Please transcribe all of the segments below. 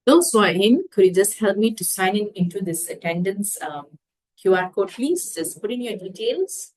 Those who are in, could you just help me to sign in into this attendance QR code, please? Just put in your details.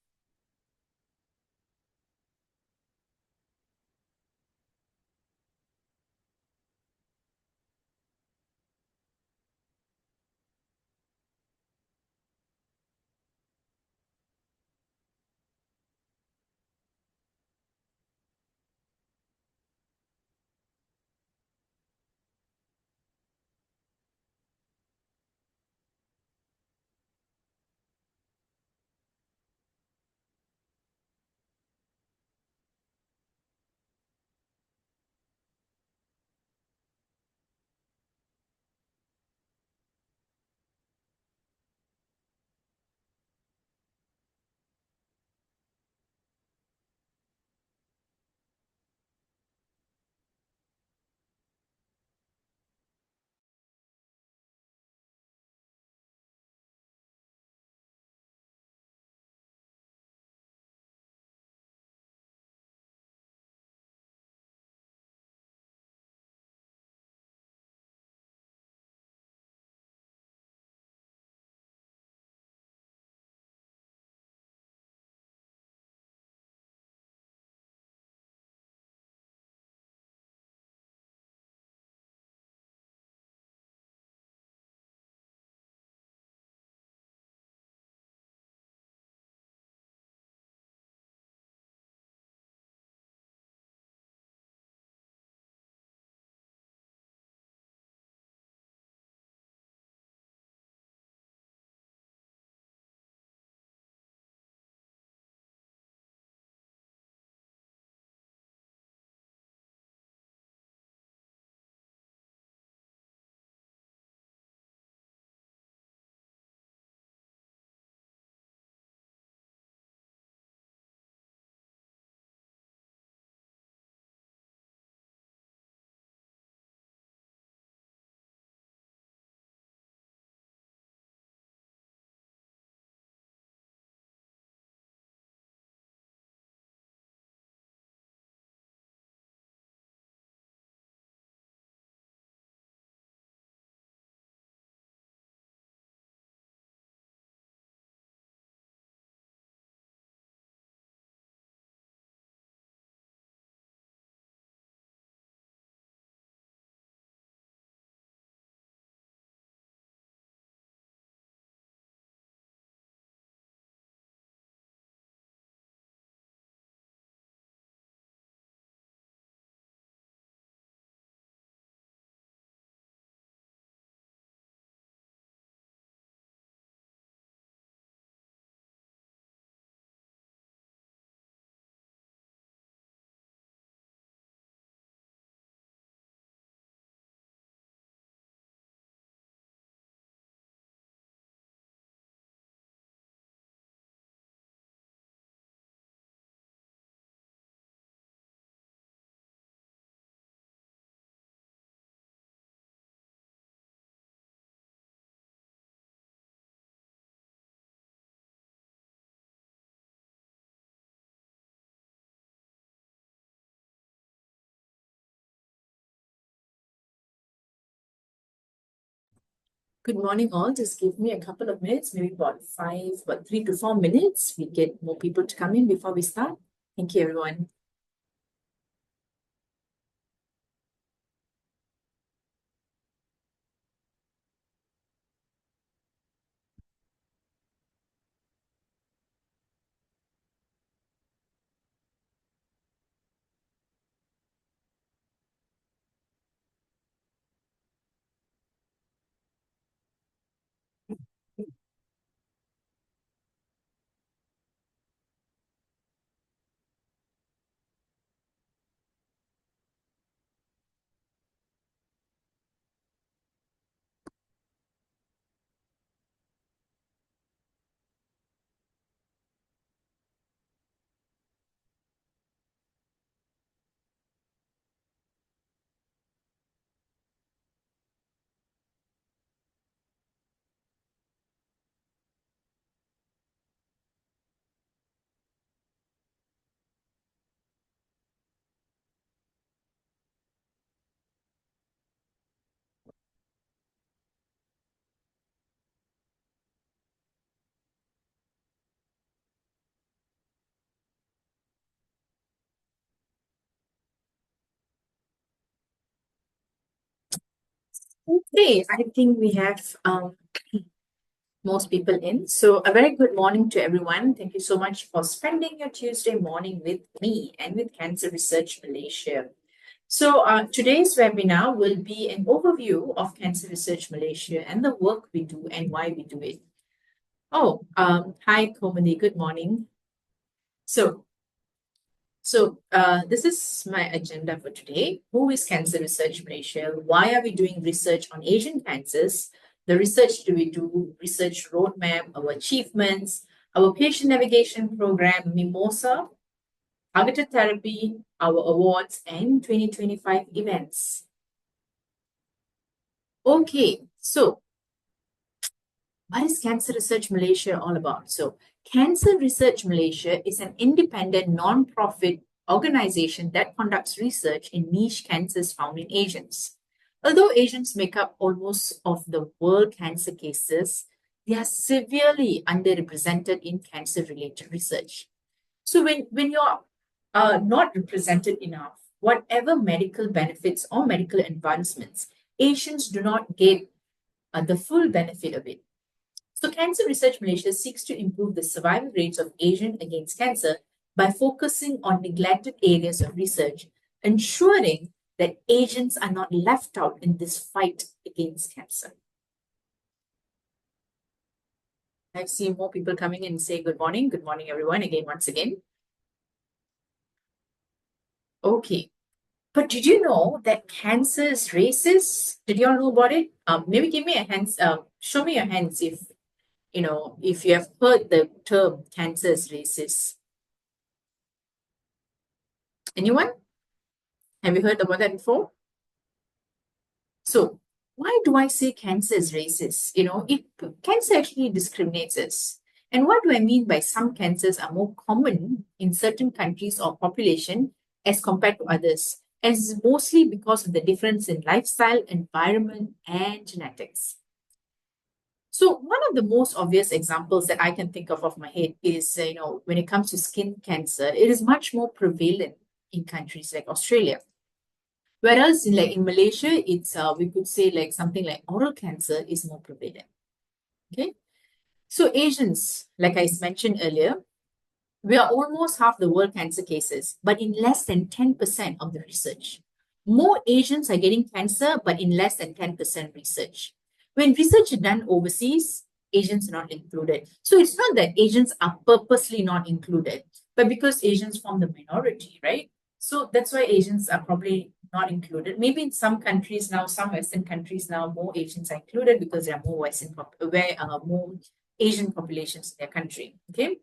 Good morning, all. Just give me a couple of minutes, maybe about 3 to 4 minutes. We get more people to come in before we start. Thank you, everyone. Okay, I think we have most people in. So, a very good morning to everyone. Thank you so much for spending your Tuesday morning with me and with Cancer Research Malaysia. So, today's webinar will be an overview of Cancer Research Malaysia and the work we do and why we do it. Hi, Komani. Good morning. So, this is my agenda for today. Who is Cancer Research Malaysia? Why are we doing research on Asian cancers? The research do we do, research roadmap, our achievements, our patient navigation program, Mimosa, targeted therapy, our awards, and 2025 events. Okay, so what is Cancer Research Malaysia all about? So, Cancer Research Malaysia is an independent non-profit organization that conducts research in niche cancers found in Asians. Although Asians make up almost of the world cancer cases, they are severely underrepresented in cancer-related research. So when you're not represented enough, whatever medical benefits or medical advancements, Asians do not get the full benefit of it. So, Cancer Research Malaysia seeks to improve the survival rates of Asians against cancer by focusing on neglected areas of research, ensuring that Asians are not left out in this fight against cancer. I've seen more people coming in and say good morning. Good morning, everyone, again, once again. Okay. But did you know that cancer is racist? Did you all know about it? Maybe give me a hands, show me your hands if you have heard the term cancer is racist. Anyone? Have you heard about that before? So, why do I say cancer is racist? Cancer actually discriminates us. And what do I mean by some cancers are more common in certain countries or population as compared to others? As mostly because of the difference in lifestyle, environment, and genetics. So one of the most obvious examples that I can think of off my head is, when it comes to skin cancer, it is much more prevalent in countries like Australia. Whereas in Malaysia, it's we could say like something like oral cancer is more prevalent. Okay. So Asians, like I mentioned earlier, we are almost half the world cancer cases, but in less than 10% of the research. More Asians are getting cancer, but in less than 10% research. When research is done overseas, Asians are not included. So it's not that Asians are purposely not included, but because Asians form the minority, right? So that's why Asians are probably not included. Maybe in some countries now, some Western countries now, more Asians are included because there are more more Asian populations in their country. Okay.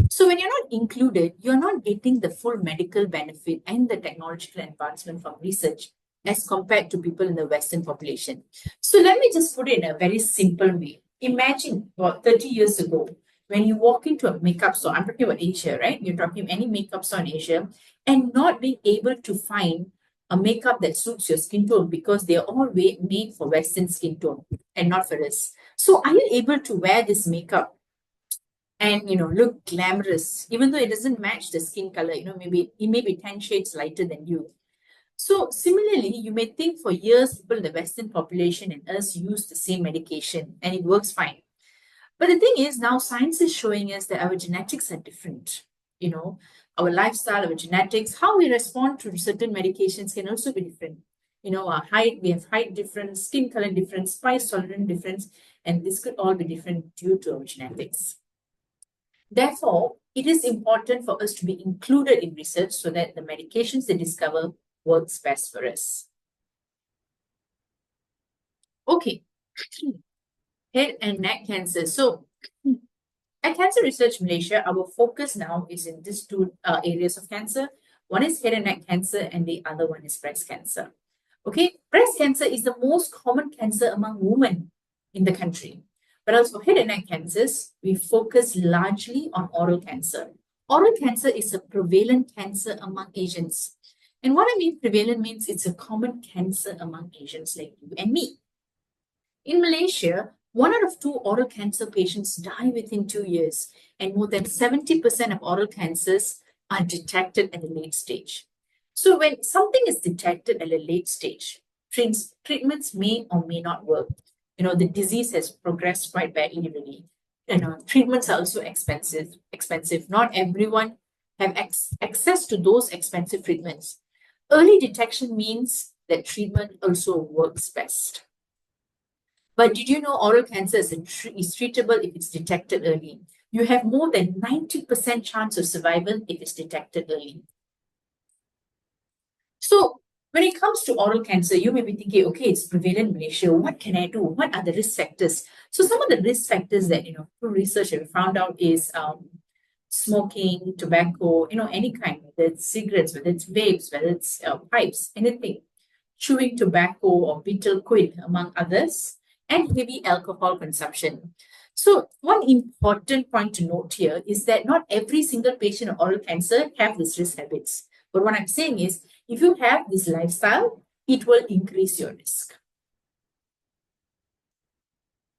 So when you're not included, you're not getting the full medical benefit and the technological advancement from research as compared to people in the Western population. So let me just put it in a very simple way. Imagine about 30 years ago, when you walk into a makeup store, I'm talking about Asia, right? You're talking any makeup store in Asia, and not being able to find a makeup that suits your skin tone because they're all made for Western skin tone and not for us. So are you able to wear this makeup and look glamorous even though it doesn't match the skin color? Maybe it may be 10 shades lighter than you. So similarly, you may think for years people in the Western population and us use the same medication and it works fine. But the thing is, now science is showing us that our genetics are different. Our lifestyle, our genetics, how we respond to certain medications can also be different. Our height, we have height difference, skin color difference, spice tolerance difference, and this could all be different due to our genetics. Therefore, it is important for us to be included in research so that the medications they discover works best for us. Okay, head and neck cancer. So, at Cancer Research Malaysia, our focus now is in these two areas of cancer. One is head and neck cancer, and the other one is breast cancer. Okay, breast cancer is the most common cancer among women in the country. But also head and neck cancers, we focus largely on oral cancer. Oral cancer is a prevalent cancer among Asians. And what I mean prevalent means it's a common cancer among Asians like you and me. In Malaysia, 1 out of 2 oral cancer patients die within 2 years, and more than 70% of oral cancers are detected at a late stage. So when something is detected at a late stage, treatments may or may not work. The disease has progressed quite badly really. Treatments are also expensive. Not everyone have access to those expensive treatments. Early detection means that treatment also works best. But did you know oral cancer is treatable if it's detected early? You have more than 90% chance of survival if it's detected early. So when it comes to oral cancer, you may be thinking, okay, it's prevalent in Malaysia. What can I do? What are the risk factors? So some of the risk factors that, through research have found out is smoking, tobacco, any kind, whether it's cigarettes, whether it's vapes, whether it's pipes, anything, chewing tobacco or betel quid, among others, and heavy alcohol consumption. So one important point to note here is that not every single patient of oral cancer have these risk habits. But what I'm saying is, if you have this lifestyle, it will increase your risk.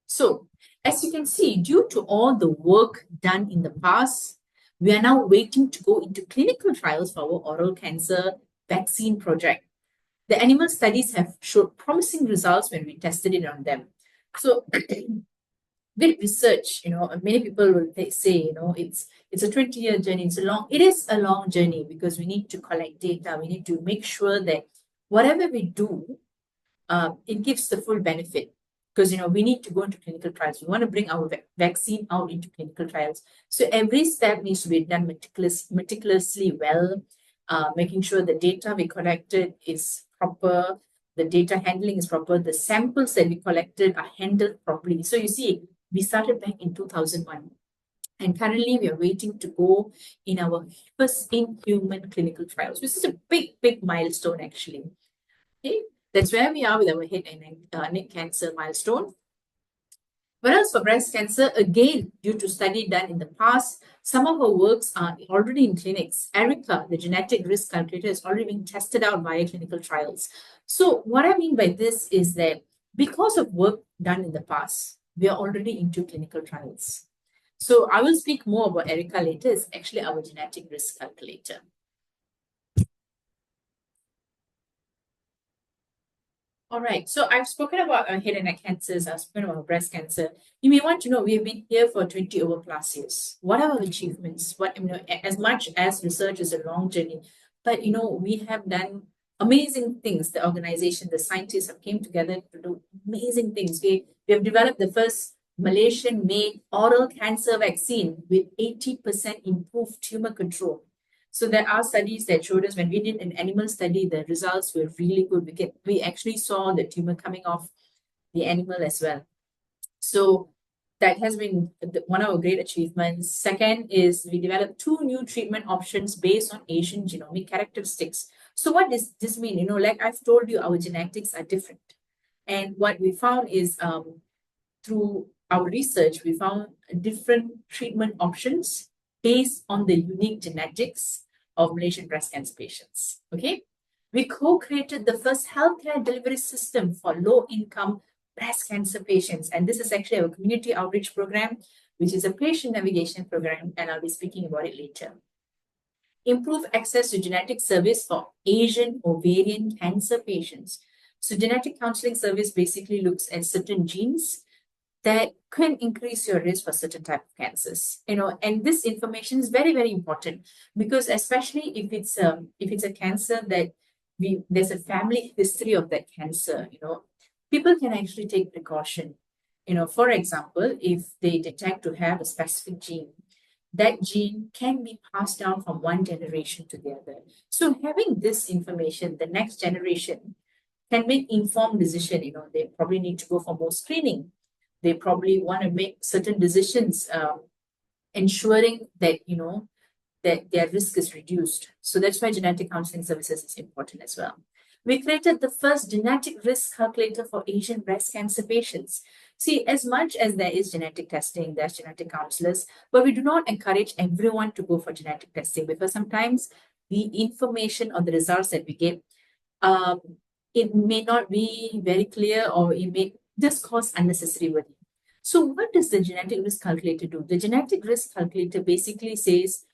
So, as you can see, due to all the work done in the past, we are now waiting to go into clinical trials for our oral cancer vaccine project. The animal studies have showed promising results when we tested it on them. So, with research, many people will say, it's a 20-year journey. It is a long journey because we need to collect data. We need to make sure that whatever we do, it gives the full benefit. Because, we need to go into clinical trials. We want to bring our vaccine out into clinical trials. So every step needs to be done meticulously well, making sure the data we collected is proper, the data handling is proper, the samples that we collected are handled properly. So you see, we started back in 2001. And currently, we are waiting to go in our first in-human clinical trials, which is a big, big milestone, actually. Okay, that's where we are with our head and neck cancer milestone. Whereas for breast cancer, again, due to study done in the past, some of our works are already in clinics. ERICA, the genetic risk calculator, is already being tested out via clinical trials. So what I mean by this is that because of work done in the past, we are already into clinical trials. So I will speak more about ERICA later. It's actually our genetic risk calculator. All right, so I've spoken about head and neck cancers, I've spoken about breast cancer. You may want to know we have been here for 20 over plus years. What are our achievements? As much as research is a long journey, but we have done amazing things. The organization, the scientists have came together to do amazing things. We have developed the first Malaysian-made oral cancer vaccine with 80% improved tumor control. So there are studies that showed us when we did an animal study, the results were really good. We actually saw the tumor coming off the animal as well. So that has been one of our great achievements. Second is we developed 2 new treatment options based on Asian genomic characteristics. So what does this mean? Like I've told you, our genetics are different. And what we found is through our research, we found different treatment options based on the unique genetics of Malaysian breast cancer patients. Okay, we co-created the first healthcare delivery system for low-income breast cancer patients, and this is actually our community outreach program, which is a patient navigation program, and I'll be speaking about it later. Improve access to genetic service for Asian ovarian cancer patients. So genetic counseling service basically looks at certain genes that can increase your risk for certain type of cancers, and this information is very, very important because especially if it's a cancer that there's a family history of that cancer, people can actually take precaution. For example, if they detect to have a specific gene, that gene can be passed down from one generation to the other. So having this information, the next generation can make informed decision. They probably need to go for more screening. They probably want to make certain decisions, ensuring that, that their risk is reduced. So that's why genetic counseling services is important as well. We created the first genetic risk calculator for Asian breast cancer patients. See, as much as there is genetic testing, there's genetic counselors, but we do not encourage everyone to go for genetic testing because sometimes the information or the results that we get, it may not be very clear or it may just cause unnecessary worry. So what does the genetic risk calculator do? The genetic risk calculator basically says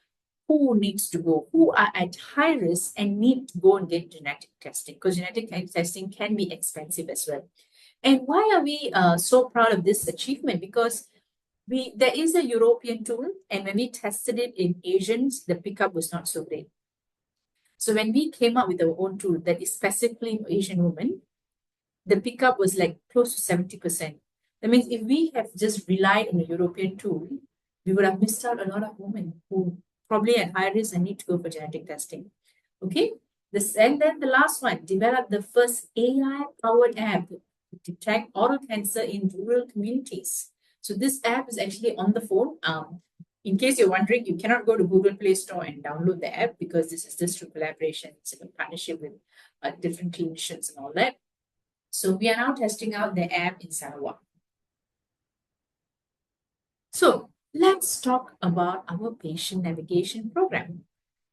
who needs to go, who are at high risk and need to go and get genetic testing, because genetic testing can be expensive as well. And why are we so proud of this achievement? Because there is a European tool, and when we tested it in Asians, the pickup was not so great. So when we came up with our own tool that is specifically for Asian women, the pickup was like close to 70%. That means if we have just relied on the European tool, we would have missed out a lot of women who probably at high risk and need to go for genetic testing. Okay. And then the last one, develop the first AI-powered app to detect oral cancer in rural communities. So this app is actually on the phone. In case you're wondering, you cannot go to Google Play Store and download the app because this is just through collaboration. It's in partnership with different clinicians and all that. So we are now testing out the app in Sarawak. So let's talk about our patient navigation program.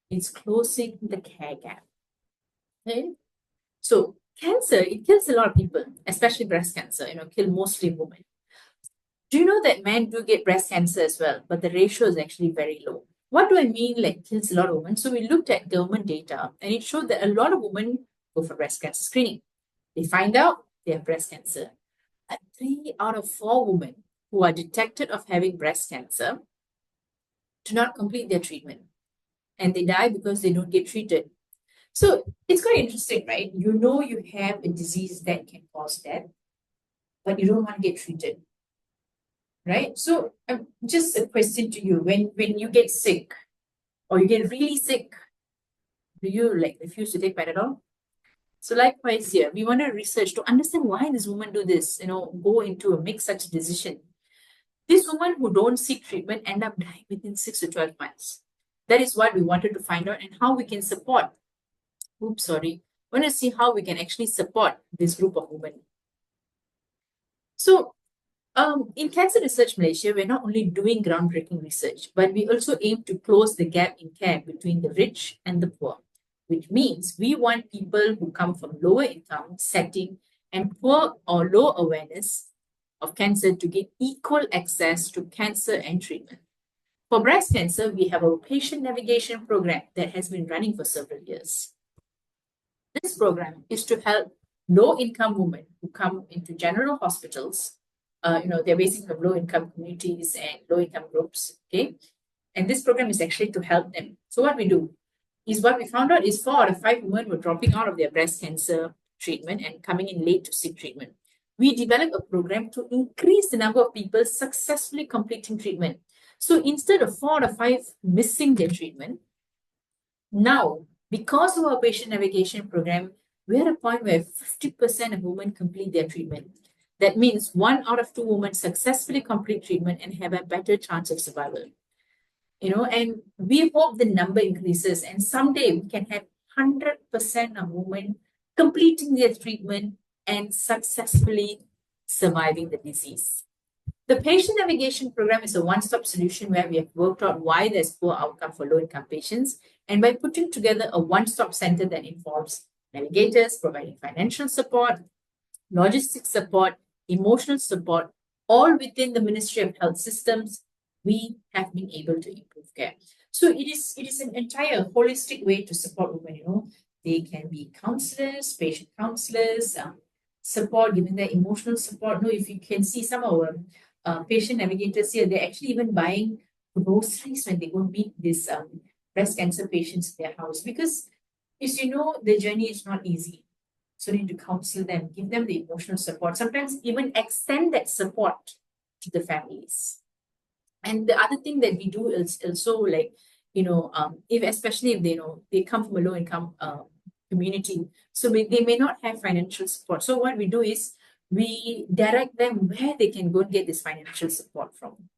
It's closing the care gap. Okay? So cancer, it kills a lot of people, especially breast cancer, kill mostly women. Do you know that men do get breast cancer as well, but the ratio is actually very low? What do I mean, like kills a lot of women? So we looked at government data and it showed that a lot of women go for breast cancer screening. They find out they have breast cancer. 3 out of 4 women who are detected of having breast cancer do not complete their treatment, and they die because they don't get treated. So it's quite interesting, right? You know you have a disease that can cause death, but you don't want to get treated, right? So just a question to you: when you get sick or you get really sick, do you like refuse to take Panadol? So likewise here, we want to research to understand why this woman do this, go into a make such decision. These women who don't seek treatment end up dying within 6 to 12 months. That is what we wanted to find out and how we can support. Oops, sorry. We want to see how we can actually support this group of women. So in Cancer Research Malaysia, we're not only doing groundbreaking research, but we also aim to close the gap in care between the rich and the poor, which means we want people who come from lower income setting and poor or low awareness of cancer to get equal access to cancer and treatment. For breast cancer, we have a patient navigation program that has been running for several years. This program is to help low-income women who come into general hospitals. They're basically from low-income communities and low-income groups, okay? And this program is actually to help them. So what we do is what we found out is 4 out of 5 women were dropping out of their breast cancer treatment and coming in late to seek treatment. We developed a program to increase the number of people successfully completing treatment. So instead of 4 out of 5 missing their treatment, now, because of our patient navigation program, we're at a point where 50% of women complete their treatment. That means 1 out of 2 women successfully complete treatment and have a better chance of survival. And we hope the number increases and someday we can have 100% of women completing their treatment and successfully surviving the disease. The patient navigation program is a one-stop solution where we have worked out why there's poor outcome for low-income patients, and by putting together a one-stop center that involves navigators providing financial support, logistics support, emotional support, all within the Ministry of Health systems, we have been able to improve care. So it is an entire holistic way to support women. They can be counselors, patient counselors, support, giving them emotional support. If you can see some of our patient navigators here, they're actually even buying groceries when they go meet these breast cancer patients in their house, because as you know, the journey is not easy. So you need to counsel them, give them the emotional support, sometimes even extend that support to the families. And the other thing that we do is also especially if they come from a low income community, so they may not have financial support. So what we do is we direct them where they can go and get this financial support from.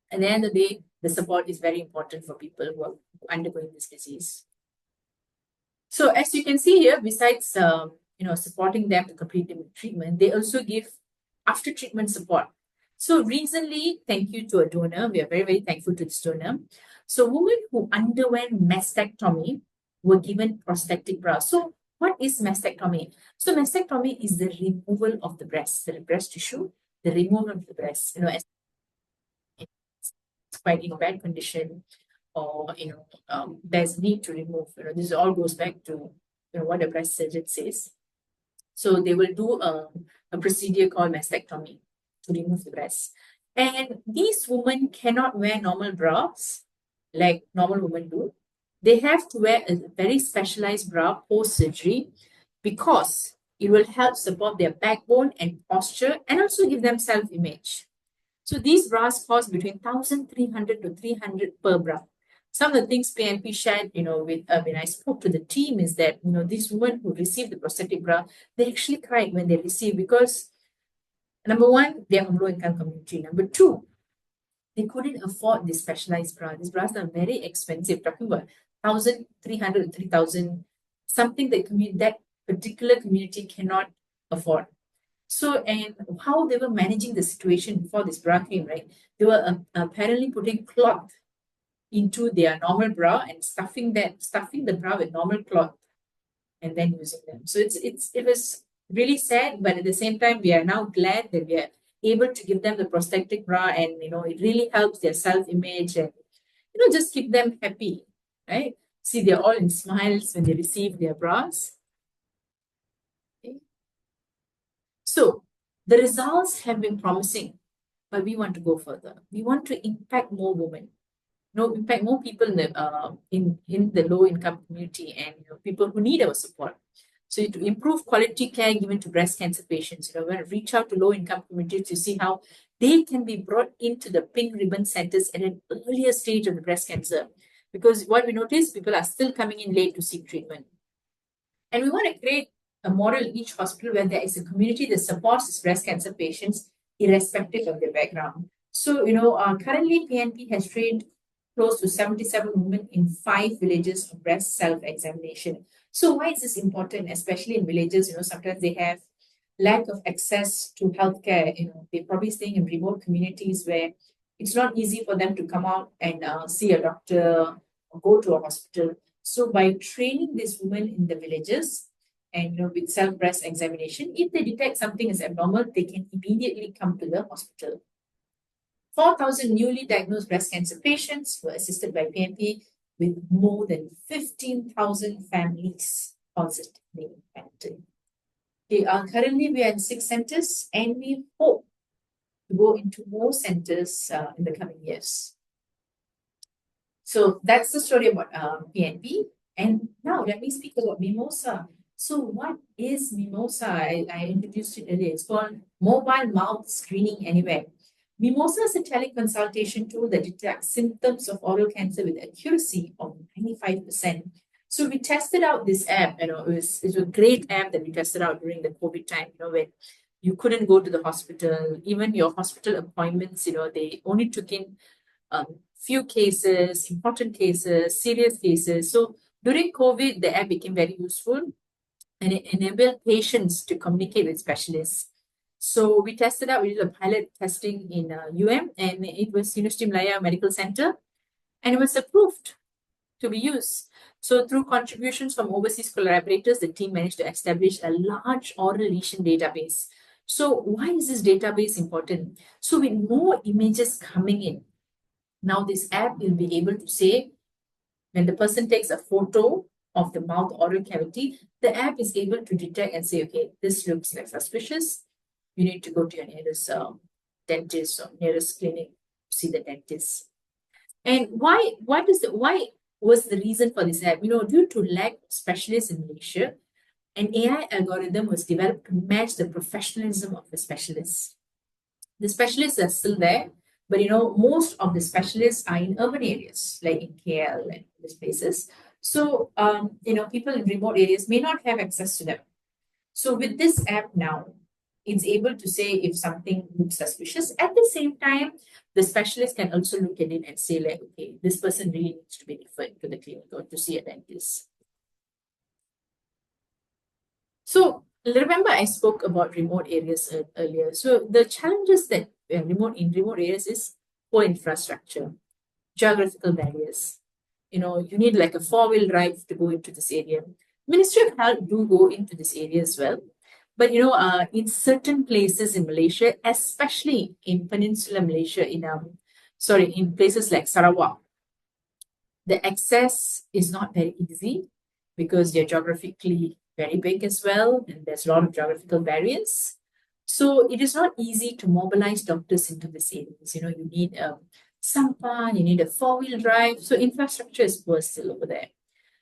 At the end of the day, the support is very important for people who are undergoing this disease. So as you can see here, besides supporting them to complete the treatment, they also give after treatment support. So recently, thank you to a donor. We are very, very thankful to this donor. So women who underwent mastectomy were given prosthetic bras. So what is mastectomy? So mastectomy is the removal of the breast tissue, the removal of the breast. It's quite in bad condition. or there's need to remove. This all goes back to what the breast surgeon says. So they will do a procedure called mastectomy to remove the breast. And these women cannot wear normal bras like normal women do. They have to wear a very specialized bra post surgery because it will help support their backbone and posture and also give them self image. So these bras cost between 1,300 to 300 per bra. Some of the things PNP shared, with when I spoke to the team is that, these women who received the prosthetic bra, they actually cried when they received because number one, they are from low income community. Number two, they couldn't afford this specialized bra. These bras are very expensive, talking about 1,300 to 3,000, something that that particular community cannot afford. So, and how they were managing the situation before this bra came, right? They were apparently putting cloth into their normal bra and stuffing the bra with normal cloth and then using them. So it was really sad, but at the same time, we are now glad that we are able to give them the prosthetic bra, and it really helps their self-image and just keep them happy, right? See, they're all in smiles when they receive their bras. Okay. So the results have been promising, but we want to go further. We want to impact more women, impact more people in the low income community and people who need our support. So to improve quality care given to breast cancer patients, we're going to reach out to low income communities to see how they can be brought into the pink ribbon centers at an earlier stage of the breast cancer. Because what we notice, people are still coming in late to seek treatment. And we want to create a model in each hospital where there is a community that supports its breast cancer patients irrespective of their background. So, currently PNP has trained close to 77 women in 5 villages for breast self-examination. So why is this important, especially in villages? Sometimes they have lack of access to healthcare. They're probably staying in remote communities where it's not easy for them to come out and see a doctor or go to a hospital. So by training these women in the villages and with self-breast examination, if they detect something is abnormal, they can immediately come to the hospital. 4,000 newly diagnosed breast cancer patients were assisted by PNP with more than 15,000 families positively impacted. Okay, currently we are in 6 centers and we hope to go into more centers in the coming years. So that's the story about PNP. And now let me speak about Mimosa. So what is Mimosa? I introduced it earlier. It's called Mobile Mouth Screening Anywhere. Mimosa is a teleconsultation tool that detects symptoms of oral cancer with accuracy of 95%. So we tested out this app, it was a great app that we tested out during the COVID time, when you couldn't go to the hospital, even your hospital appointments, they only took in few cases, important cases, serious cases. So during COVID, the app became very useful and it enabled patients to communicate with specialists. So we tested out, we did a pilot testing in UM, and it was University Malaya Medical Center, and it was approved to be used. So through contributions from overseas collaborators, the team managed to establish a large oral lesion database. So why is this database important? So with more images coming in, now this app will be able to say, when the person takes a photo of the mouth oral cavity, the app is able to detect and say, okay, this looks like suspicious. You need to go to your nearest dentist or nearest clinic to see the dentist. And why was the reason for this app? Due to lack of specialists in Malaysia, an AI algorithm was developed to match the professionalism of the specialists. The specialists are still there, but most of the specialists are in urban areas like in KL and these places. So people in remote areas may not have access to them. So with this app now, it's able to say if something looks suspicious. At the same time, the specialist can also look at it and say, like, okay, this person really needs to be referred to the clinic or to see a dentist. So remember I spoke about remote areas earlier. So the challenges that in remote areas is poor infrastructure, geographical barriers. You need like a 4-wheel drive to go into this area. Ministry of Health do go into this area as well. But in certain places in Malaysia, especially in Peninsular Malaysia, in places like Sarawak, The access is not very easy because they're geographically very big as well, and there's a lot of geographical barriers. So it is not easy to mobilize doctors into these areas. You need a sampan, you need a four-wheel drive. So infrastructure is poor still over there.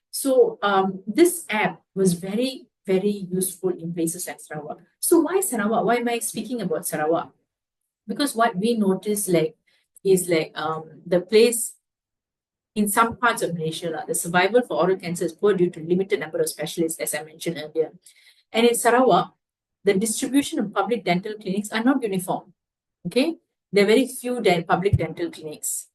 So this app was very, very useful in places like Sarawak. So why Sarawak? Why am I speaking about Sarawak? Because what we notice is the place in some parts of Malaysia, the survival for oral cancer is poor due to limited number of specialists, as I mentioned earlier. And in Sarawak, the distribution of public dental clinics are not uniform. Okay, there are very few public dental clinics.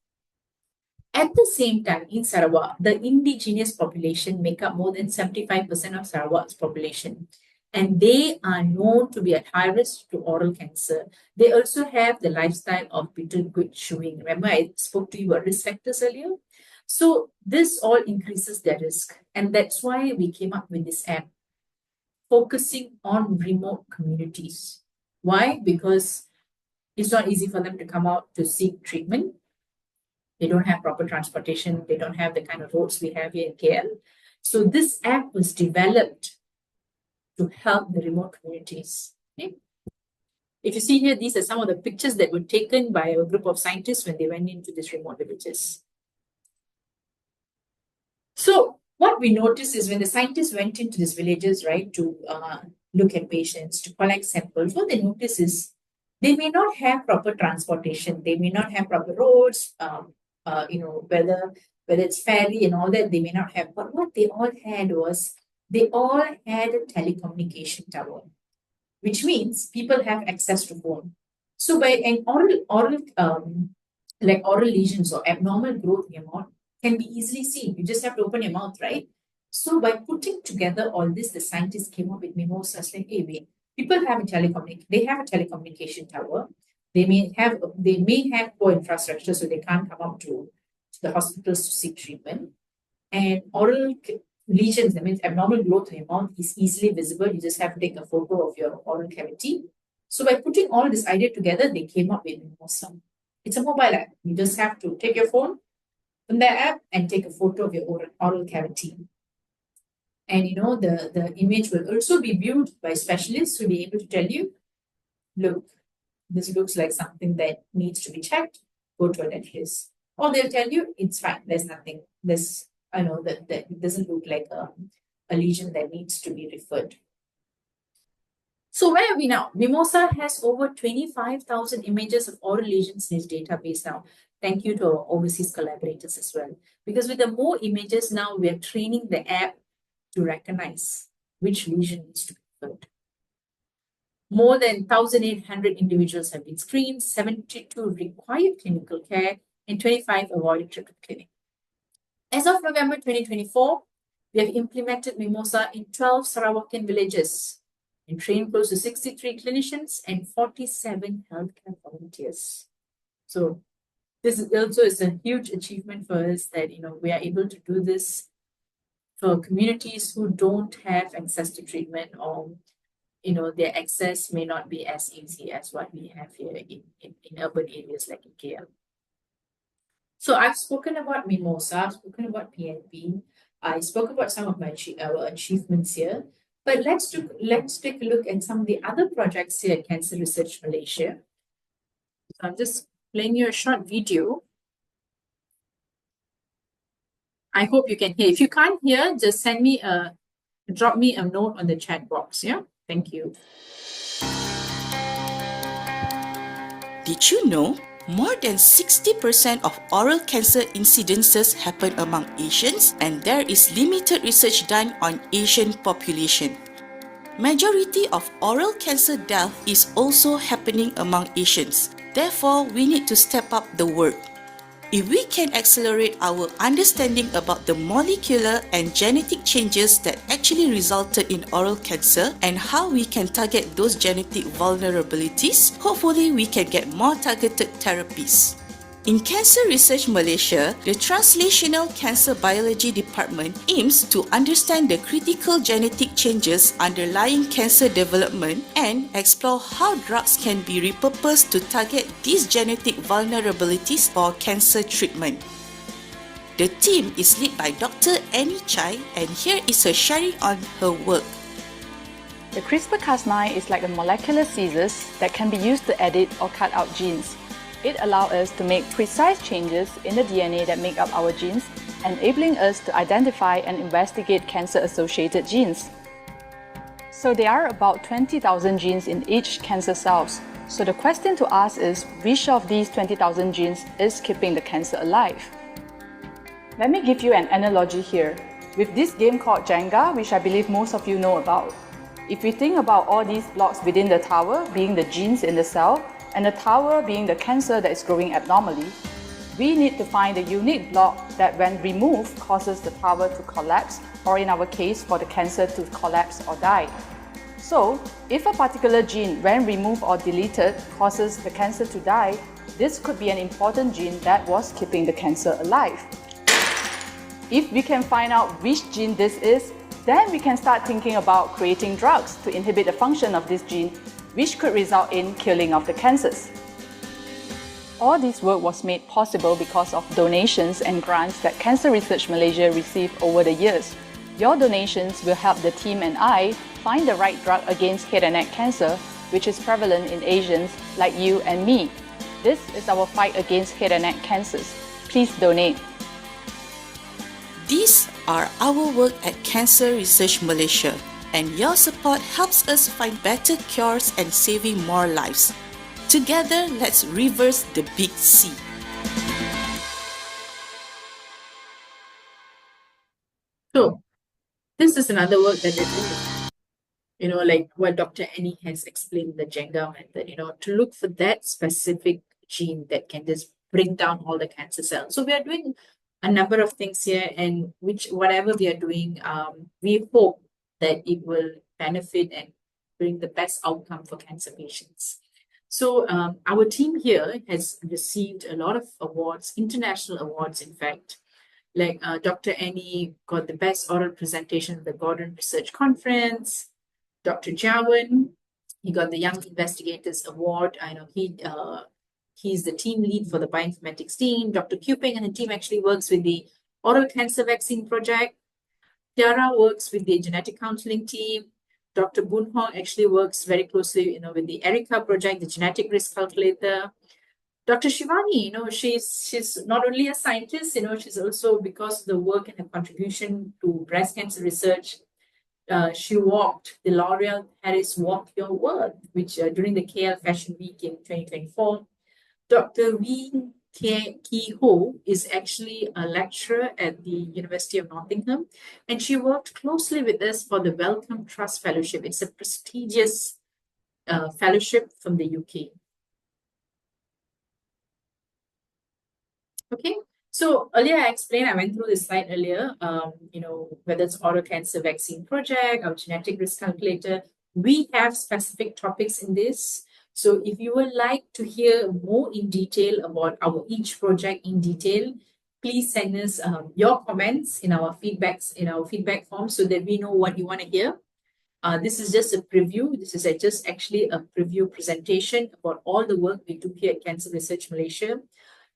At the same time, in Sarawak, the indigenous population make up more than 75% of Sarawak's population. And they are known to be at high risk to oral cancer. They also have the lifestyle of bitter good chewing. Remember, I spoke to you about risk factors earlier? So this all increases their risk. And that's why we came up with this app, focusing on remote communities. Why? Because it's not easy for them to come out to seek treatment. They don't have proper transportation. They don't have the kind of roads we have here in KL. So this app was developed to help the remote communities. Okay? If you see here, these are some of the pictures that were taken by a group of scientists when they went into these remote villages. So what we noticed is when the scientists went into these villages, right, to look at patients, to collect samples, what they notice is they may not have proper transportation. They may not have proper roads, whether it's ferry and all that, they may not have. But what they all had was, they all had a telecommunication tower, which means people have access to phone. So by an oral lesions or abnormal growth in your mouth can be easily seen. You just have to open your mouth, right? So by putting together all this, the scientists came up with mimosas like, hey, wait, people have they have a telecommunication tower. They may have poor infrastructure, so they can't come up to the hospitals to seek treatment. And oral lesions, that means abnormal growth in your mouth, is easily visible. You just have to take a photo of your oral cavity. So by putting all this idea together, they came up with Mimosa. It's a mobile app. You just have to take your phone from the app and take a photo of your oral cavity. And the image will also be viewed by specialists who will be able to tell you, look, this looks like something that needs to be checked, go to a dentist. Or they'll tell you, it's fine, there's nothing. That it doesn't look like a lesion that needs to be referred. So where are we now? Mimosa has over 25,000 images of oral lesions in its database now. Thank you to our overseas collaborators as well. Because with the more images now, we are training the app to recognize which lesion needs to be referred. More than 1,800 individuals have been screened, 72 required clinical care, and 25 avoided trip to the clinic. As of November 2024, we have implemented Mimosa in 12 Sarawakian villages and trained close to 63 clinicians and 47 healthcare volunteers. So this is a huge achievement for us that we are able to do this for communities who don't have access to treatment, or their access may not be as easy as what we have here in urban areas like in KL. So I've spoken about Mimosa, I've spoken about PNP, I spoke about some of our achievements here, but let's take a look at some of the other projects here at Cancer Research Malaysia. So I'm just playing you a short video. I hope you can hear. If you can't hear, just drop me a note on the chat box. Yeah, thank you. Did you know more than 60% of oral cancer incidences happen among Asians, and there is limited research done on Asian population? Majority of oral cancer death is also happening among Asians. Therefore, we need to step up the work. If we can accelerate our understanding about the molecular and genetic changes that actually resulted in oral cancer and how we can target those genetic vulnerabilities, hopefully we can get more targeted therapies. In Cancer Research Malaysia, the Translational Cancer Biology Department aims to understand the critical genetic changes underlying cancer development and explore how drugs can be repurposed to target these genetic vulnerabilities for cancer treatment. The team is led by Dr. Annie Chai, and here is her sharing on her work. The CRISPR-Cas9 is like a molecular scissors that can be used to edit or cut out genes. It allows us to make precise changes in the DNA that make up our genes, enabling us to identify and investigate cancer-associated genes. So there are about 20,000 genes in each cancer cells. So the question to ask is, which of these 20,000 genes is keeping the cancer alive? Let me give you an analogy here. With this game called Jenga, which I believe most of you know about. If we think about all these blocks within the tower being the genes in the cell, and the tower being the cancer that is growing abnormally, we need to find the unique block that when removed causes the tower to collapse, or in our case, for the cancer to collapse or die. So, if a particular gene, when removed or deleted, causes the cancer to die, this could be an important gene that was keeping the cancer alive. If we can find out which gene this is, then we can start thinking about creating drugs to inhibit the function of this gene, which could result in killing of the cancers. All this work was made possible because of donations and grants that Cancer Research Malaysia received over the years. Your donations will help the team and I find the right drug against head and neck cancer, which is prevalent in Asians like you and me. This is our fight against head and neck cancers. Please donate. These are our work at Cancer Research Malaysia, and your support helps us find better cures and saving more lives. Together, let's reverse the big C. So, this is another work that we're doing. Like what Dr. Annie has explained, the Jenga method, to look for that specific gene that can just bring down all the cancer cells. So we are doing a number of things here, and whatever we are doing, we hope that it will benefit and bring the best outcome for cancer patients. So our team here has received a lot of awards, international awards, in fact. Like Dr. Annie got the best oral presentation at the Gordon Research Conference. Dr. Jawan, he got the Young Investigators Award. I know he's the team lead for the bioinformatics team. Dr. Kuping and the team actually works with the oral cancer vaccine project. Tiara works with the genetic counseling team. Dr. Boon Hong actually works very closely, with the ERICA project, the genetic risk calculator. Dr. Shivani, she's not only a scientist, she's also, because of the work and her contribution to breast cancer research, she walked the L'Oreal Paris Walk Your World, which during the KL Fashion Week in 2024. Dr. Wee Ki Ho is actually a lecturer at the University of Nottingham, and she worked closely with us for the Wellcome Trust Fellowship. It's a prestigious fellowship from the UK. Okay, so earlier I explained, I went through this slide earlier, whether it's oral cancer vaccine project or genetic risk calculator, we have specific topics in this. So if you would like to hear more in detail about each project in detail, please send us your comments in our feedback form so that we know what you want to hear. This is just a preview. This is just actually a preview presentation about all the work we do here at Cancer Research Malaysia.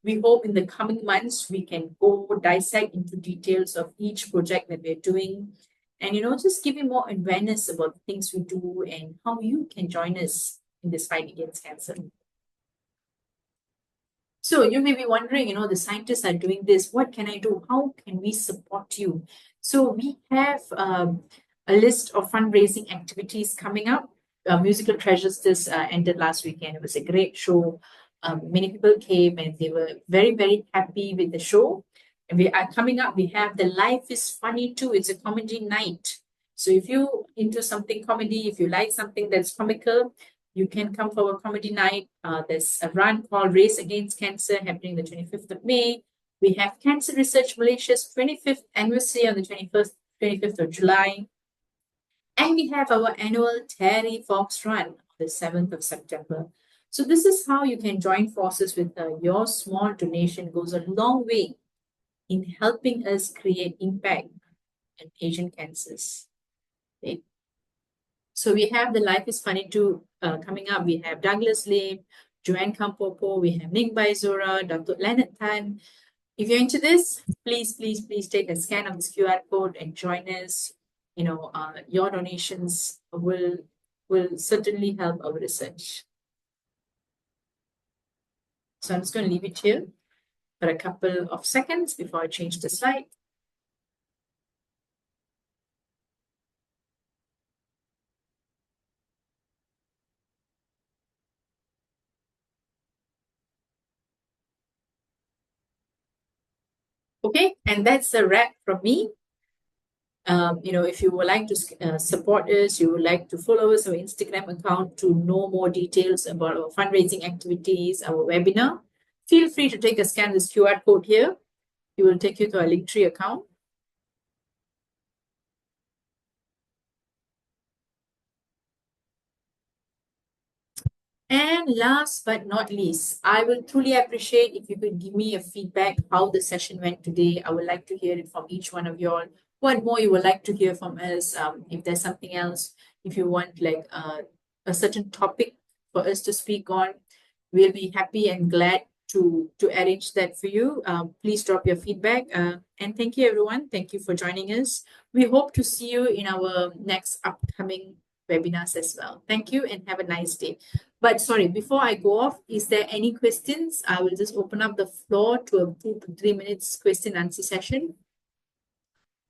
We hope in the coming months we can go dissect into details of each project that we're doing, and just give you more awareness about the things we do and how you can join us in this fight against cancer. So you may be wondering, the scientists are doing this. What can I do? How can we support you? So we have a list of fundraising activities coming up. Musical Treasures this ended last weekend. It was a great show. Many people came and they were very, very happy with the show. And we are coming up, we have the Life is Funny Too. It's a comedy night. So if you're into something comedy, if you like something that's comical, you can come for a comedy night. There's a run called Race Against Cancer happening the 25th of May. We have Cancer Research Malaysia's 25th anniversary on the 25th of July. And we have our annual Terry Fox Run on the 7th of September. So this is how you can join forces with your small donation. Goes a long way in helping us create impact in Asian cancers. Okay. So we have the Life is Funny Too coming up. We have Douglas Lim, Joanne Kampopo, we have Ning Baizora, Dr. Leonard Tan. if you're into this, please, please, please take a scan of this QR code and join us. Your donations will certainly help our research. So I'm just going to leave it here for a couple of seconds before I change the slide. Okay, and that's a wrap from me. If you would like to support us, you would like to follow us on our Instagram account to know more details about our fundraising activities, our webinar, feel free to take a scan of this QR code here. It will take you to our Linktree account. And last but not least, I will truly appreciate if you could give me a feedback how the session went today. I would like to hear it from each one of you all. What more you would like to hear from us? If there's something else, if you want like a certain topic for us to speak on, we'll be happy and glad to arrange that for you. Please drop your feedback. And thank you, everyone. Thank you for joining us. We hope to see you in our next upcoming webinars as well. Thank you and have a nice day. But sorry, before I go off, is there any questions? I will just open up the floor to a 2 to 3 minutes question answer session.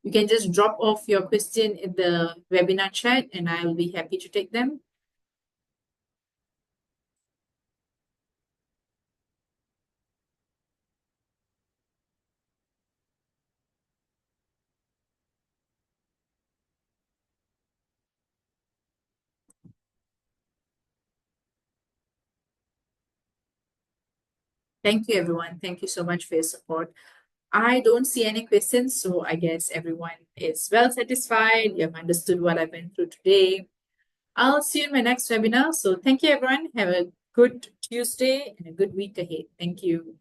You can just drop off your question in the webinar chat and I will be happy to take them. Thank you, everyone. Thank you so much for your support. I don't see any questions, so I guess everyone is well satisfied. You have understood what I've been through today. I'll see you in my next webinar. So thank you, everyone. Have a good Tuesday and a good week ahead. Thank you.